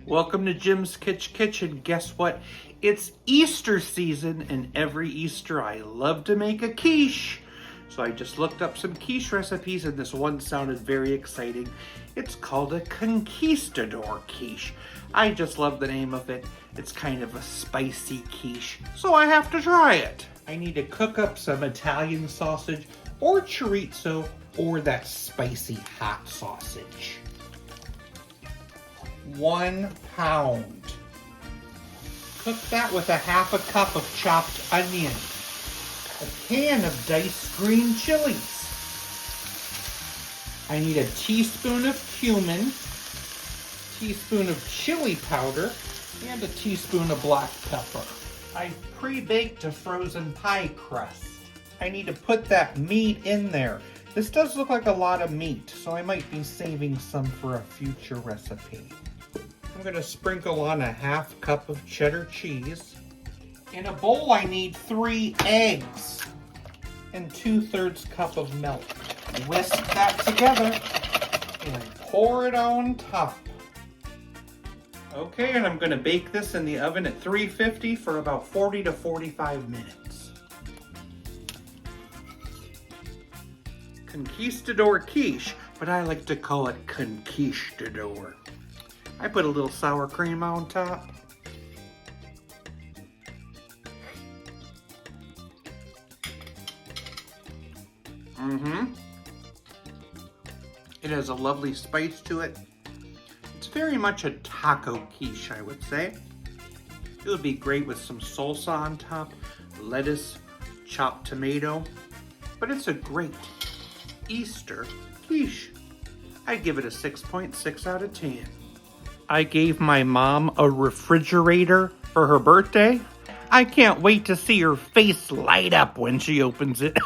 Welcome to Jim's Kitchen. Guess what? It's Easter season, and every Easter I love to make a quiche. So I just looked up some quiche recipes, and this one sounded very exciting. It's called a Conquistador Quiche. I just love the name of it. It's kind of a spicy quiche, so I have to try it. I need to cook up some Italian sausage or chorizo or that spicy hot sausage. 1 pound. Cook that with a ½ cup of chopped onion, a can of diced green chilies. I need a teaspoon of cumin, teaspoon of chili powder, and a teaspoon of black pepper. I've pre-baked a frozen pie crust. I need to put that meat in there. This does look like a lot of meat, so I might be saving some for a future recipe. I'm going to sprinkle on a ½ cup of cheddar cheese. In a bowl, I need 3 eggs and 2/3 cup of milk. Whisk that together and pour it on top. Okay, and I'm going to bake this in the oven at 350 for about 40 to 45 minutes. Conquistador quiche, but I like to call it Conquistador. I put a little sour cream on top. It has a lovely spice to it. It's very much a taco quiche, I would say. It would be great with some salsa on top, lettuce, chopped tomato, but it's a great Easter quiche. I'd give it a 6.6 out of 10. I gave my mom a refrigerator for her birthday. I can't wait to see her face light up when she opens it.